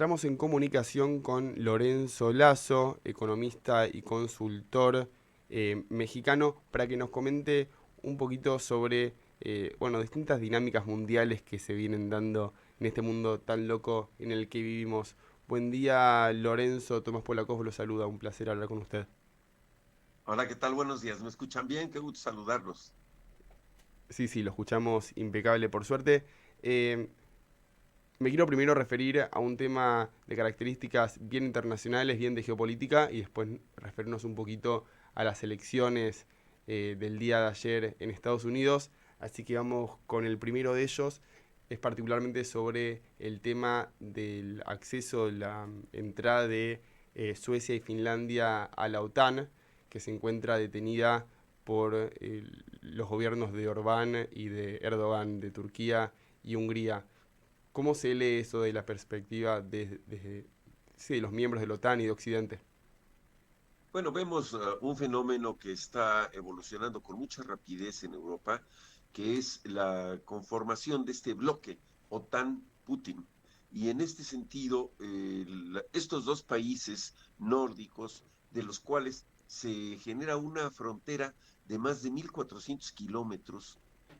entramos en comunicación con Lorenzo Lazo, economista y consultor mexicano, para que nos comente un poquito sobre distintas dinámicas mundiales que se vienen dando en este mundo tan loco en el que vivimos. Buen día, Lorenzo. Tomás Polakov lo saluda. Un placer hablar con usted. Hola, ¿qué tal? Buenos días. ¿Me escuchan bien? Qué gusto saludarlos. Sí, sí, lo escuchamos impecable, por suerte. Eh, Me quiero primero referir a un tema de características bien internacionales, bien de geopolítica, y después referirnos un poquito a las elecciones del día de ayer en Estados Unidos. Así que vamos con el primero de ellos. Es particularmente sobre el tema del acceso, la entrada de Suecia y Finlandia a la OTAN, que se encuentra detenida por los gobiernos de Orbán y de Erdogan, de Turquía y Hungría. ¿Cómo se lee eso de la perspectiva sí, de los miembros de la OTAN y de Occidente? Bueno, vemos un fenómeno que está evolucionando con mucha rapidez en Europa, que es la conformación de este bloque OTAN-Putin. Y en este sentido, estos dos países nórdicos, de los cuales se genera una frontera de más de 1.400 kilómetros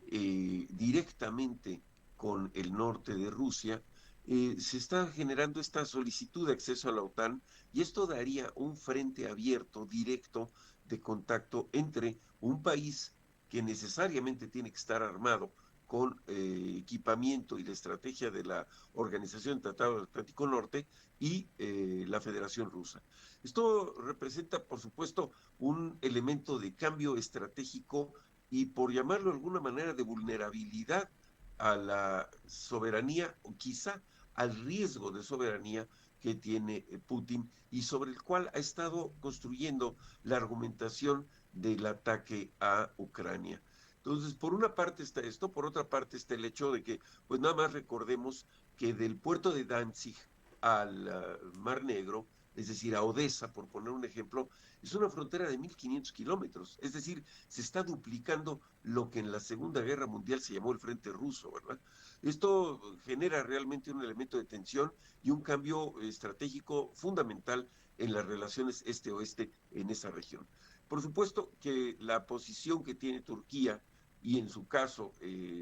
directamente con el norte de Rusia, se está generando esta solicitud de acceso a la OTAN y esto daría un frente abierto, directo, de contacto entre un país que necesariamente tiene que estar armado con equipamiento y la estrategia de la Organización del Tratado del Atlántico Norte y la Federación Rusa. Esto representa, por supuesto, un elemento de cambio estratégico y, por llamarlo de alguna manera, de vulnerabilidad a la soberanía o quizá al riesgo de soberanía que tiene Putin y sobre el cual ha estado construyendo la argumentación del ataque a Ucrania. Entonces, por una parte está esto, por otra parte está el hecho de que, pues nada más recordemos que del puerto de Danzig al Mar Negro, es decir, a Odessa, por poner un ejemplo, es una frontera de 1.500 kilómetros. Es decir, se está duplicando lo que en la Segunda Guerra Mundial se llamó el Frente Ruso, ¿verdad? Esto genera realmente un elemento de tensión y un cambio estratégico fundamental en las relaciones este-oeste en esa región. Por supuesto que la posición que tiene Turquía y en su caso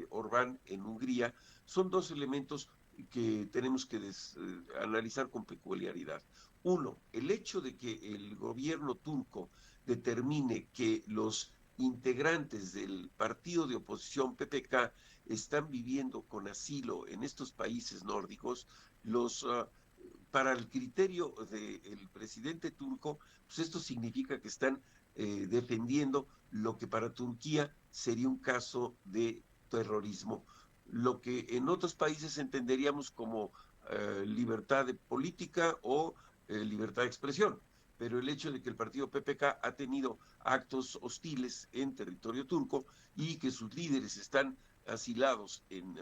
Orbán en Hungría son dos elementos que tenemos que analizar con peculiaridad. Uno, el hecho de que el gobierno turco determine que los integrantes del partido de oposición PPK están viviendo con asilo en estos países nórdicos, para el criterio del presidente turco, pues esto significa que están defendiendo lo que para Turquía sería un caso de terrorismo, lo que en otros países entenderíamos como libertad de política o libertad de expresión. Pero el hecho de que el partido PPK ha tenido actos hostiles en territorio turco y que sus líderes están asilados en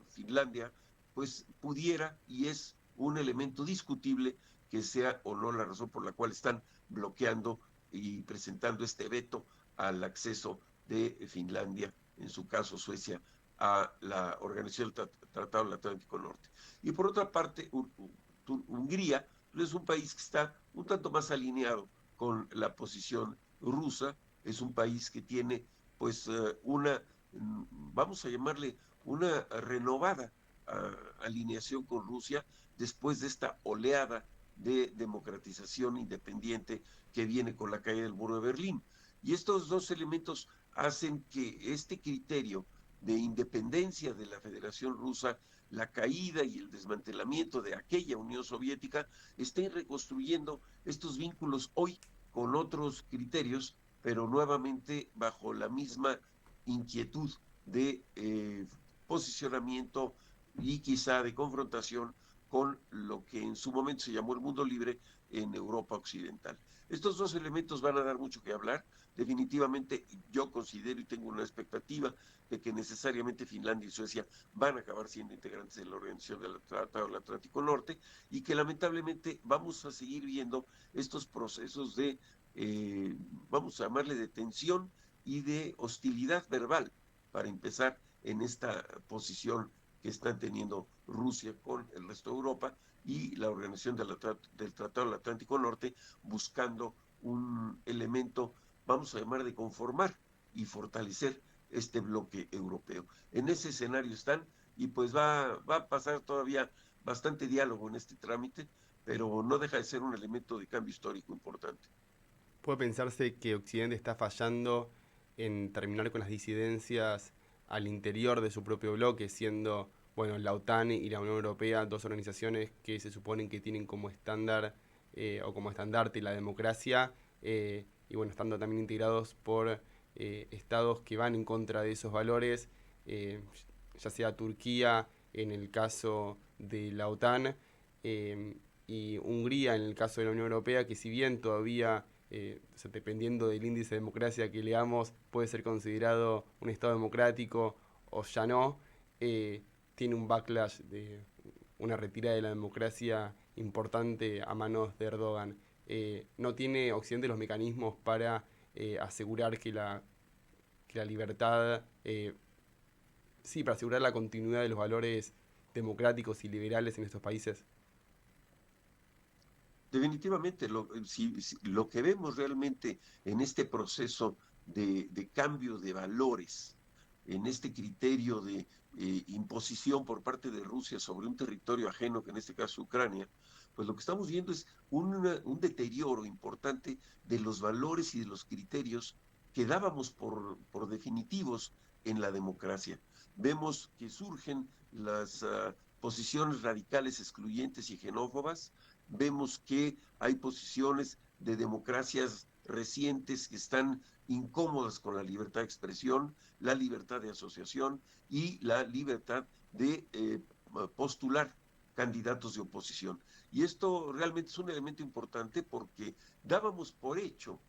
Finlandia, pues pudiera y es un elemento discutible que sea o no la razón por la cual están bloqueando y presentando este veto al acceso de Finlandia, en su caso Suecia, a la Organización del Tratado del Atlántico Norte. Y por otra parte, Hungría es un país que está un tanto más alineado con la posición rusa, es un país que tiene pues vamos a llamarle una renovada alineación con Rusia después de esta oleada de democratización independiente que viene con la caída del muro de Berlín. Y estos dos elementos hacen que este criterio de independencia de la Federación Rusa, la caída y el desmantelamiento de aquella Unión Soviética, estén reconstruyendo estos vínculos hoy con otros criterios, pero nuevamente bajo la misma inquietud de posicionamiento y quizá de confrontación con lo que en su momento se llamó el mundo libre en Europa Occidental. Estos dos elementos van a dar mucho que hablar. Definitivamente yo considero y tengo una expectativa de que necesariamente Finlandia y Suecia van a acabar siendo integrantes de la Organización del Tratado del Atlántico Norte y que lamentablemente vamos a seguir viendo estos procesos de, vamos a llamarle, de tensión y de hostilidad verbal para empezar en esta posición que están teniendo Rusia con el resto de Europa y la Organización del Tratado del Atlántico Norte, buscando un elemento, vamos a llamar, de conformar y fortalecer este bloque europeo. En ese escenario están, y pues va a pasar todavía bastante diálogo en este trámite, pero no deja de ser un elemento de cambio histórico importante. Puede pensarse que Occidente está fallando en terminar con las disidencias al interior de su propio bloque, siendo, bueno, la OTAN y la Unión Europea dos organizaciones que se suponen que tienen como estándar o como estandarte la democracia, y bueno, estando también integrados por estados que van en contra de esos valores, eh, ya sea Turquía en el caso de la OTAN, eh, y Hungría en el caso de la Unión Europea, que si bien todavía o sea, dependiendo del índice de democracia que leamos, puede ser considerado un Estado democrático o ya no, tiene un backlash de una retirada de la democracia importante a manos de Erdogan. No tiene Occidente los mecanismos para asegurar que la libertad, sí, para asegurar la continuidad de los valores democráticos y liberales en estos países. Definitivamente, si lo que vemos realmente en este proceso de cambio de valores, en este criterio de imposición por parte de Rusia sobre un territorio ajeno, que en este caso Ucrania, pues lo que estamos viendo es un deterioro importante de los valores y de los criterios que dábamos por definitivos en la democracia. Vemos que surgen las posiciones radicales, excluyentes y xenófobas. Vemos que hay posiciones de democracias recientes que están incómodas con la libertad de expresión, la libertad de asociación y la libertad de postular candidatos de oposición. Y esto realmente es un elemento importante porque dábamos por hecho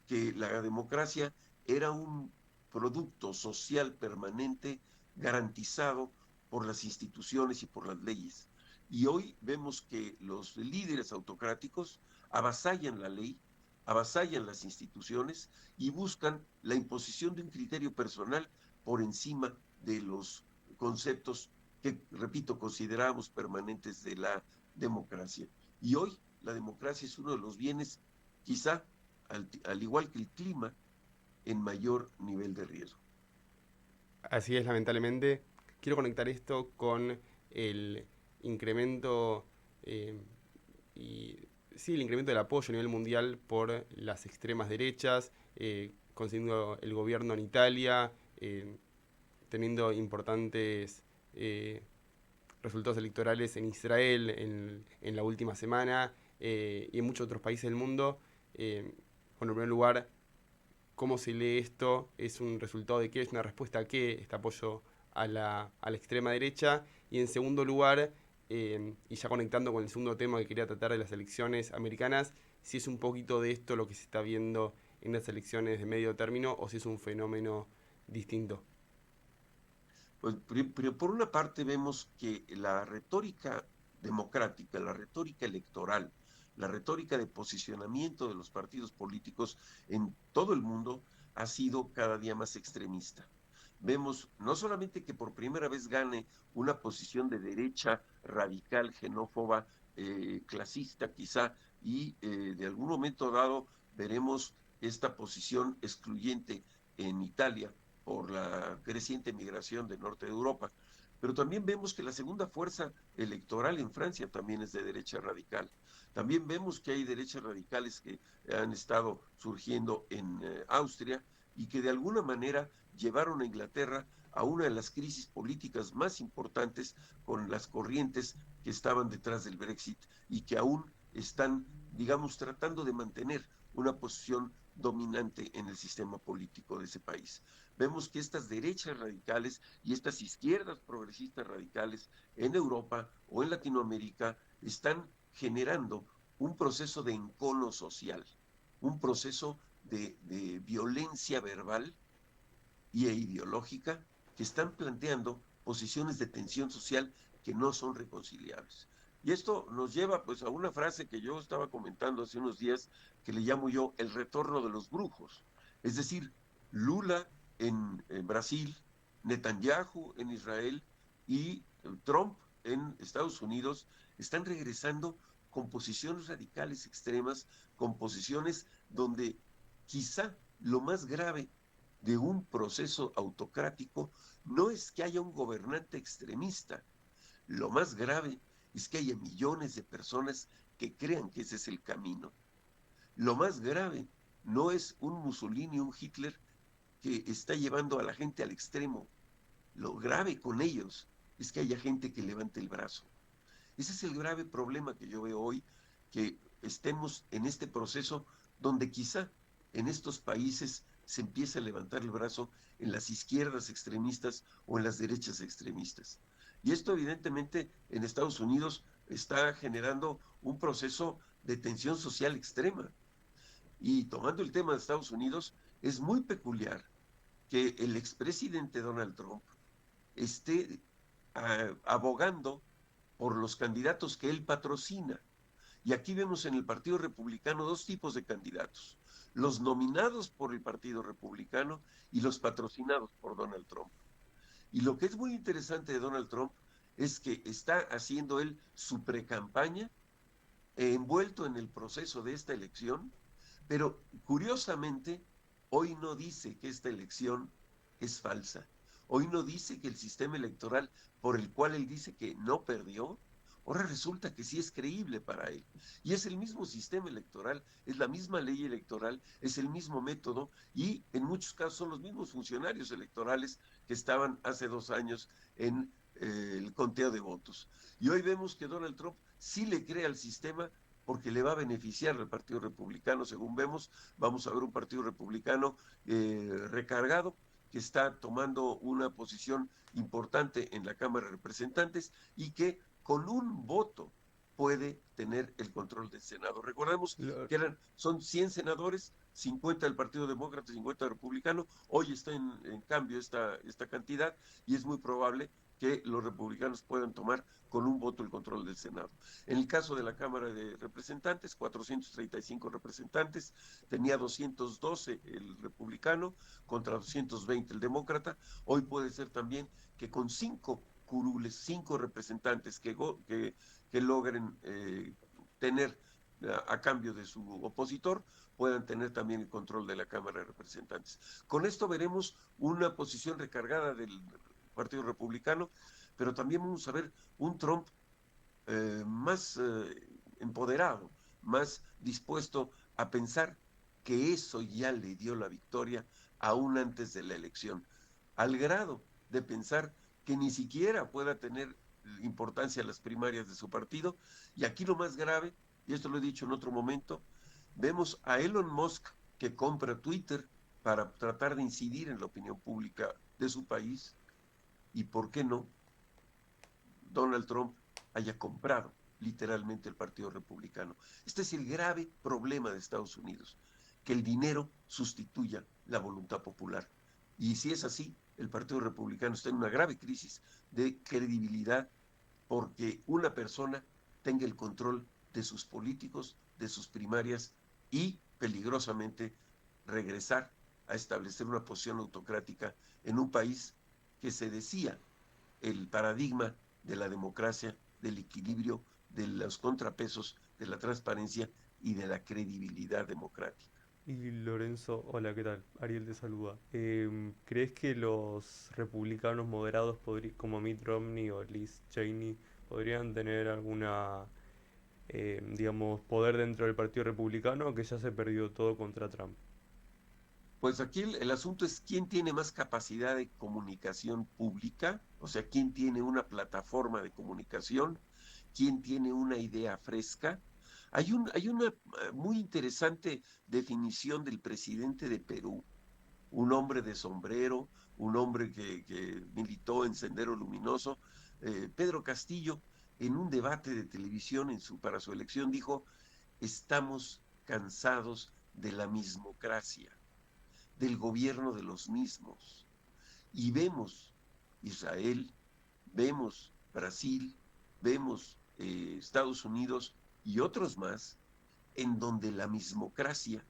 que la democracia era un producto social permanente garantizado por las instituciones y por las leyes. Y hoy vemos que los líderes autocráticos avasallan la ley, avasallan las instituciones y buscan la imposición de un criterio personal por encima de los conceptos que, repito, consideramos permanentes de la democracia. Y hoy la democracia es uno de los bienes, quizá al igual que el clima, en mayor nivel de riesgo. Así es, lamentablemente. Quiero conectar esto con el incremento eh, y sí, el incremento del apoyo a nivel mundial por las extremas derechas, consiguiendo el gobierno en Italia, teniendo importantes resultados electorales en Israel en la última semana, y en muchos otros países del mundo. Bueno, en primer lugar, ¿cómo se lee esto? ¿Es un resultado de qué? ¿Es una respuesta a qué? Este apoyo a la extrema derecha. Y en segundo lugar, y ya conectando con el segundo tema que quería tratar de las elecciones americanas, si es un poquito de esto lo que se está viendo en las elecciones de medio término o si es un fenómeno distinto. Pues, por una parte vemos que la retórica democrática, la retórica electoral, la retórica de posicionamiento de los partidos políticos en todo el mundo ha sido cada día más extremista. Vemos no solamente que por primera vez gane una posición de derecha radical, xenófoba, clasista quizá, y de algún momento dado veremos esta posición excluyente en Italia por la creciente migración del norte de Europa. Pero también vemos que la segunda fuerza electoral en Francia también es de derecha radical. También vemos que hay derechas radicales que han estado surgiendo en Austria y que de alguna manera llevaron a Inglaterra a una de las crisis políticas más importantes con las corrientes que estaban detrás del Brexit y que aún están, digamos, tratando de mantener una posición dominante en el sistema político de ese país. Vemos que estas derechas radicales y estas izquierdas progresistas radicales en Europa o en Latinoamérica están generando un proceso de encono social, un proceso de violencia verbal e ideológica que están planteando posiciones de tensión social que no son reconciliables. Y esto nos lleva pues a una frase que yo estaba comentando hace unos días que le llamo yo el retorno de los brujos. Es decir, Lula en Brasil, Netanyahu en Israel y Trump en Estados Unidos están regresando con posiciones radicales extremas, con posiciones donde quizá lo más grave de un proceso autocrático no es que haya un gobernante extremista, lo más grave es que haya millones de personas que crean que ese es el camino. Lo más grave no es un Mussolini, un Hitler que está llevando a la gente al extremo. Lo grave con ellos es que haya gente que levante el brazo. Ese es el grave problema que yo veo hoy, que estemos en este proceso donde quizá en estos países se empieza a levantar el brazo en las izquierdas extremistas o en las derechas extremistas. Y esto evidentemente en Estados Unidos está generando un proceso de tensión social extrema. Y tomando el tema de Estados Unidos, es muy peculiar que el expresidente Donald Trump esté abogando por los candidatos que él patrocina. Y aquí vemos en el Partido Republicano dos tipos de candidatos, los nominados por el Partido Republicano y los patrocinados por Donald Trump. Y lo que es muy interesante de Donald Trump es que está haciendo él su precampaña envuelto en el proceso de esta elección, pero curiosamente hoy no dice que esta elección es falsa. Hoy no dice que el sistema electoral por el cual él dice que no perdió, ahora resulta que sí es creíble para él. Y es el mismo sistema electoral, es la misma ley electoral, es el mismo método y en muchos casos son los mismos funcionarios electorales que estaban hace 2 años en el conteo de votos. Y hoy vemos que Donald Trump sí le cree al sistema porque le va a beneficiar al Partido Republicano, según vemos, vamos a ver un Partido Republicano recargado, que está tomando una posición importante en la Cámara de Representantes y que con un voto puede tener el control del Senado. Recordemos Lo- que son 100 senadores, 50 del Partido Demócrata, 50 del Republicano, hoy está en cambio esta cantidad y es muy probable que los republicanos puedan tomar con un voto el control del Senado. En el caso de la Cámara de Representantes, 435 representantes, tenía 212 el republicano contra 220 el demócrata. Hoy puede ser también que con 5 curules, 5 representantes que logren tener a cambio de su opositor, puedan tener también el control de la Cámara de Representantes. Con esto veremos una posición recargada del Partido Republicano, pero también vamos a ver un Trump más empoderado, más dispuesto a pensar que eso ya le dio la victoria aún antes de la elección, al grado de pensar que ni siquiera pueda tener importancia las primarias de su partido. Y aquí lo más grave, y esto lo he dicho en otro momento, vemos a Elon Musk que compra Twitter para tratar de incidir en la opinión pública de su país, y por qué no, Donald Trump haya comprado literalmente el Partido Republicano. Este es el grave problema de Estados Unidos, que el dinero sustituya la voluntad popular. Y si es así, el Partido Republicano está en una grave crisis de credibilidad porque una persona tenga el control de sus políticos, de sus primarias y peligrosamente regresar a establecer una posición autocrática en un país que se decía el paradigma de la democracia, del equilibrio, de los contrapesos, de la transparencia y de la credibilidad democrática. Y Lorenzo, hola, ¿qué tal? Ariel te saluda. ¿Crees que los republicanos moderados como Mitt Romney o Liz Cheney podrían tener alguna, digamos, poder dentro del Partido Republicano o que ya se perdió todo contra Trump? Pues aquí el asunto es quién tiene más capacidad de comunicación pública, o sea, quién tiene una plataforma de comunicación, quién tiene una idea fresca. Hay una muy interesante definición del presidente de Perú, un hombre de sombrero, un hombre que militó en Sendero Luminoso, Pedro Castillo, en un debate de televisión para su elección dijo, estamos cansados de la mismocracia, del gobierno de los mismos. Y vemos Israel, vemos Brasil, vemos Estados Unidos y otros más, en donde la mismocracia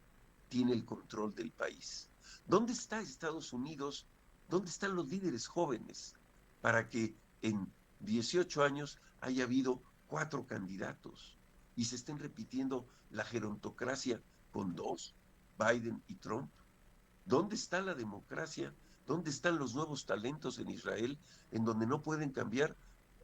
tiene el control del país. ¿Dónde está Estados Unidos? ¿Dónde están los líderes jóvenes para que en 18 años haya habido 4 candidatos y se estén repitiendo la gerontocracia con 2, Biden y Trump. ¿Dónde está la democracia? ¿Dónde están los nuevos talentos en Israel en donde no pueden cambiar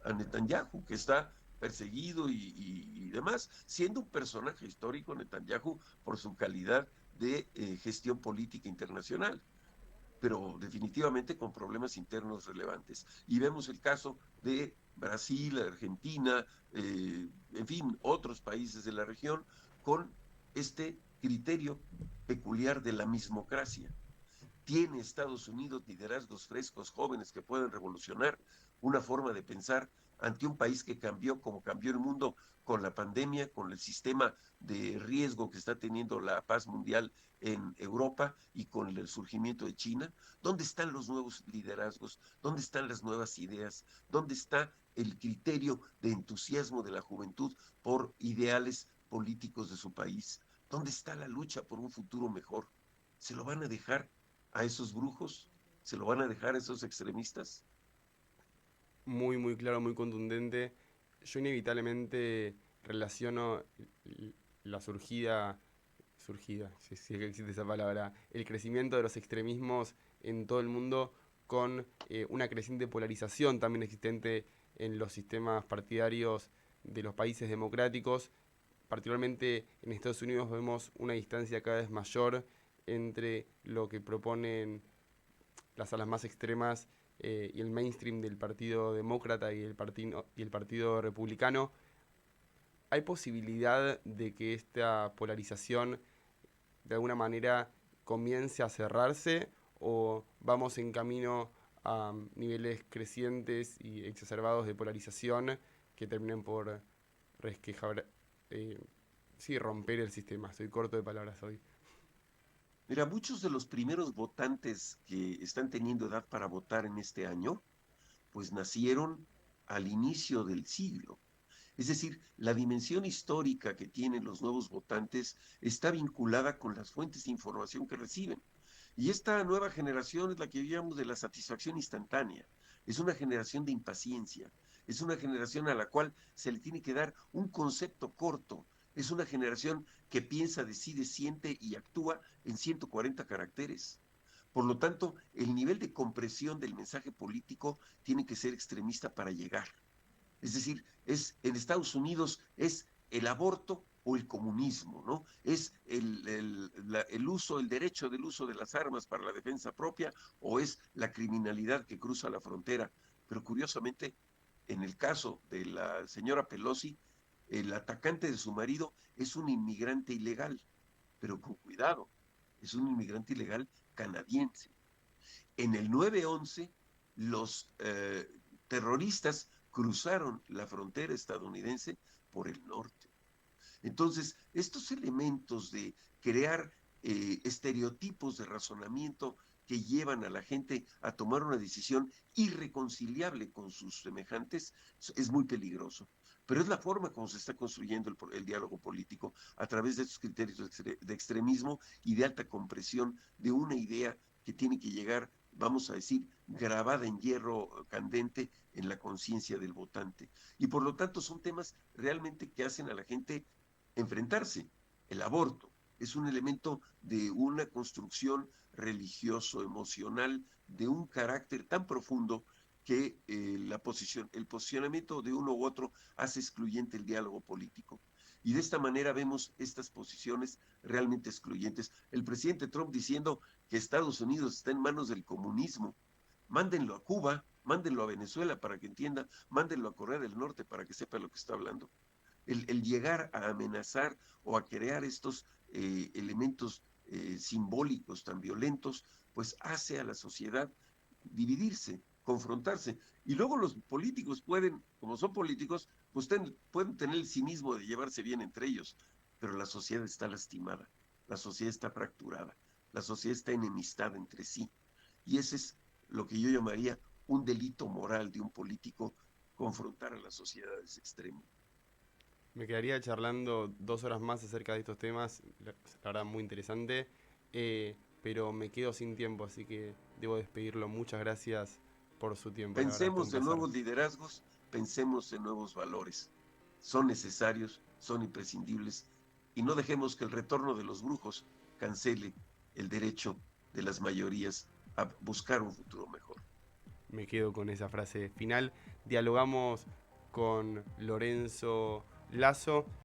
a Netanyahu, que está perseguido y demás, siendo un personaje histórico Netanyahu por su calidad de gestión política internacional, pero definitivamente con problemas internos relevantes? Y vemos el caso de Brasil, Argentina, en fin, otros países de la región con este criterio peculiar de la mismocracia. ¿Tiene Estados Unidos liderazgos frescos, jóvenes que pueden revolucionar una forma de pensar ante un país que cambió como cambió el mundo con la pandemia, con el sistema de riesgo que está teniendo la paz mundial en Europa y con el surgimiento de China? ¿Dónde están los nuevos liderazgos? ¿Dónde están las nuevas ideas? ¿Dónde está el criterio de entusiasmo de la juventud por ideales políticos de su país? ¿Dónde está la lucha por un futuro mejor? ¿Se lo van a dejar a esos brujos? ¿Se lo van a dejar a esos extremistas? Muy, muy claro, muy contundente. Yo inevitablemente relaciono la surgida, si es que existe esa palabra, el crecimiento de los extremismos en todo el mundo con una creciente polarización también existente en los sistemas partidarios de los países democráticos. Particularmente en Estados Unidos vemos una distancia cada vez mayor entre lo que proponen las alas más extremas y el mainstream del Partido Demócrata y el Partido Republicano. ¿Hay posibilidad de que esta polarización de alguna manera comience a cerrarse o vamos en camino a niveles crecientes y exacerbados de polarización que terminen por resquejar, eh, sí, romper el sistema? Estoy corto de palabras hoy. Mira, muchos de los primeros votantes que están teniendo edad para votar en este año, pues nacieron al inicio del siglo. Es decir, la dimensión histórica que tienen los nuevos votantes está vinculada con las fuentes de información que reciben. Y esta nueva generación es la que llamamos de la satisfacción instantánea. Es una generación de impaciencia. Es una generación a la cual se le tiene que dar un concepto corto. Es una generación que piensa, decide, siente y actúa en 140 caracteres. Por lo tanto, el nivel de compresión del mensaje político tiene que ser extremista para llegar. Es decir, en Estados Unidos es el aborto o el comunismo, ¿no? Es el uso, el derecho del uso de las armas para la defensa propia o es la criminalidad que cruza la frontera. Pero curiosamente, en el caso de la señora Pelosi, el atacante de su marido es un inmigrante ilegal, pero con cuidado, es un inmigrante ilegal canadiense. En el 9/11, los terroristas cruzaron la frontera estadounidense por el norte. Entonces, estos elementos de crear estereotipos de razonamiento que llevan a la gente a tomar una decisión irreconciliable con sus semejantes es muy peligroso. Pero es la forma como se está construyendo el diálogo político a través de estos criterios de extremismo y de alta compresión de una idea que tiene que llegar, vamos a decir, grabada en hierro candente en la conciencia del votante. Y por lo tanto son temas realmente que hacen a la gente enfrentarse. El aborto es un elemento de una construcción religioso, emocional, de un carácter tan profundo que el posicionamiento de uno u otro hace excluyente el diálogo político. Y de esta manera vemos estas posiciones realmente excluyentes. El presidente Trump diciendo que Estados Unidos está en manos del comunismo. Mándenlo a Cuba, mándenlo a Venezuela para que entienda, mándenlo a Corea del Norte para que sepa lo que está hablando. El llegar a amenazar o a crear estos elementos simbólicos tan violentos, pues hace a la sociedad dividirse, confrontarse. Y luego los políticos pueden, como son políticos, pues pueden tener el cinismo de llevarse bien entre ellos, pero la sociedad está lastimada, la sociedad está fracturada, la sociedad está enemistada entre sí. Y ese es lo que yo llamaría un delito moral de un político, confrontar a las sociedades extremas. Me quedaría charlando 2 horas más acerca de estos temas, la verdad muy interesante, pero me quedo sin tiempo, así que debo despedirlo. Muchas gracias por por su tiempo. La verdad, fue un Pensemos en placer. nuevos liderazgos, pensemos en nuevos valores. Son necesarios, son imprescindibles, y no dejemos que el retorno de los brujos cancele el derecho de las mayorías a buscar un futuro mejor. Me quedo con esa frase final. Dialogamos con Lorenzo Lazo.